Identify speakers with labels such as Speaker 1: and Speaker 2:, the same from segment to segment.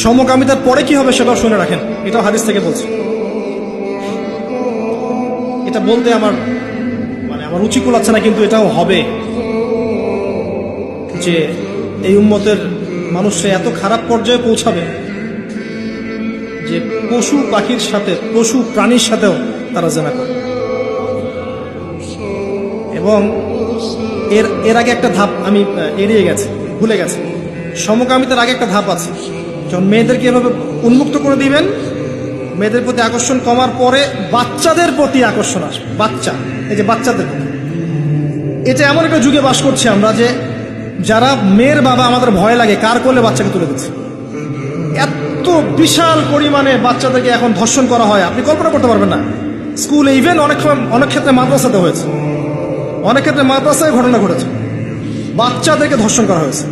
Speaker 1: সমকামিতার পরে কি হবে সেটাও শুনে রাখেন, এটাও হাদিস থেকে বলছে। এটা বলতে আমার রুচি কুলাচ্ছে না, কিন্তু এটাও হবে যে এই উম্মতের মানুষে এত খারাপ পর্যায়ে পৌঁছাবে যে পশু পাখির সাথে, পশু প্রাণীর সাথেও তারা জেনা করবে। এবং এর আগে একটা ধাপ আমি এড়িয়ে গেছি, ভুলে গেছি। সমকামিতার আগে একটা ধাপ আছে, যখন মেয়েদেরকে এভাবে উন্মুক্ত করে দিবেন, মেয়েদের প্রতি আকর্ষণ কমার পরে বাচ্চাদের প্রতি আকর্ষণ আসবে। বাচ্চা, এই যে বাচ্চাদের প্রতি, এটা এমন একটা যুগে বাস করছি আমরা যে যারা মেয়ের বাবা আমাদের ভয় লাগে কার করলে বাচ্চাকে তুলে দিচ্ছে। এত বিশাল পরিমাণে বাচ্চাদেরকে এখন ধর্ষণ করা হয়, আপনি কল্পনা করতে পারবেন না। স্কুলে, ইভেন অনেক ক্ষেত্রে মাদ্রাসাতে হয়েছে, অনেক ক্ষেত্রে মাদ্রাসায় ঘটনা ঘটেছে, বাচ্চাদেরকে ধর্ষণ করা হয়েছে।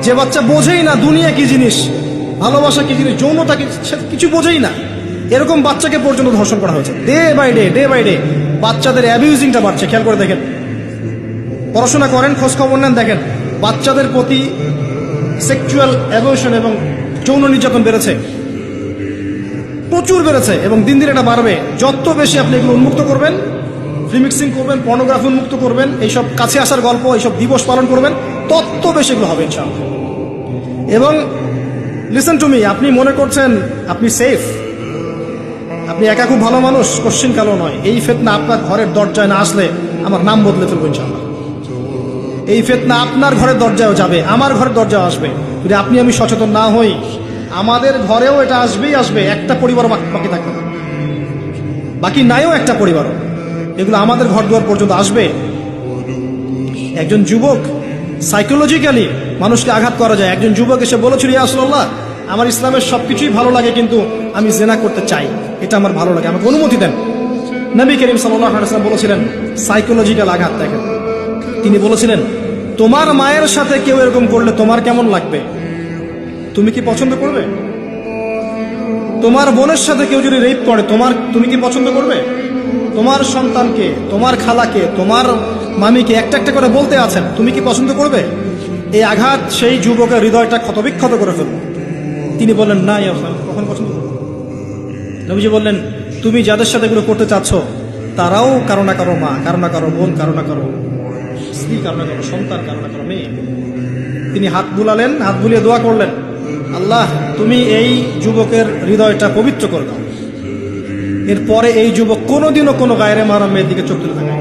Speaker 1: যে বাচ্চা বোঝেই না দুনিয়া কি জিনিস, ভালোবাসা কি জিনিস, যৌনতা কি, কিছু বোঝেই না, এরকম বাচ্চাকে পর্যন্ত ধর্ষণ করা হয়েছে। ডে বাই ডে বাচ্চাদের অ্যাবিউজিংটা বাড়ছে। খেয়াল করে দেখেন, পড়াশোনা করেন, খোঁজ খবর নেন, দেখেন বাচ্চাদের প্রতি সেক্সুয়াল অ্যাবিউশন এবং যৌন নির্যাতন বেড়েছে, প্রচুর বেড়েছে, এবং দিন দিন এটা বাড়বে। যত বেশি আপনি এগুলো উন্মুক্ত করবেন, রিমিক্সিং করবেন, পর্নোগ্রাফি উন্মুক্ত করবেন, এইসব কাছে আসার গল্প, এইসব দিবস পালন করবেন, তত বেশি এগুলো হবে ইনশাআল্লাহ। এবং লিসেন টু মি, আপনি মনে করছেন আপনি সেফ, আপনি একা খুব ভালো মানুষ, কোশ্চিন কালো নয়। এই ফিতনা আপনার ঘরের দরজায় না আসলে আমার নাম বদলে ফেলবো ইনশাআল্লাহ। এই ফিতনা আপনার ঘরের দরজায়ও যাবে, আমার ঘরের দরজায় আসবে। যদি আপনি আমি সচেতন না হই, আমাদের ঘরেও এটা আসবেই আসবে। একটা পরিবার বাকি থাকবে না, বাকি নাইও একটা পরিবারও, এগুলো আমাদের ঘর দুয়ার পর্যন্ত আসবে। একজন যুবক, সাইকোলজিক্যালি মানুষকে আঘাত করা যায়। একজন যুবক এসে বলেছিল, ইয়া রাসূলুল্লাহ, আমার ইসলামের সবকিছুই ভালো লাগে, কিন্তু আমি জেনা করতে চাই, এটা আমার ভালো লাগে, আমাকে অনুমতি দেন। নবী করিম সাল্লাল্লাহু আলাইহি ওয়াসাল্লাম বলেছিলেন, সাইকোলজিক্যাল আঘাত দেখেন। তিনি বলেছিলেন, তোমার মায়ের সাথে কেউ এরকম করলে তোমার কেমন লাগবে? তুমি কি পছন্দ করবে? তোমার বোনের সাথে কেউ যদি রেপ করে, তুমি কি পছন্দ করবে? তোমার সন্তানকে, তোমার খালাকে, তোমার মামিকে একটা একটা করে বলতে আছেন, তুমি কি পছন্দ করবে? এই আঘাত সেই যুবকের হৃদয়টা ক্ষতবিক্ষত করে ফেলবে। তিনি বললেন, না, কখন পছন্দ করবো? নবীজি বললেন, তুমি যাদের সাথে এগুলো করতে চাচ্ছ তারাও কারো না কারো মা, কারো না কারো বোন, কারো না কারো স্ত্রী, কারো না কারো সন্তান, কারো না কারো মেয়ে। তিনি হাত বুলালেন, হাত বুলিয়ে দোয়া করলেন, আল্লাহ তুমি এই যুবকের হৃদয়টা পবিত্র করে দাও। এরপরে এই যুবক কোনোদিনও কোনো গায়রে মারা মেয়ের দিকে চোখ তুলে থাকে।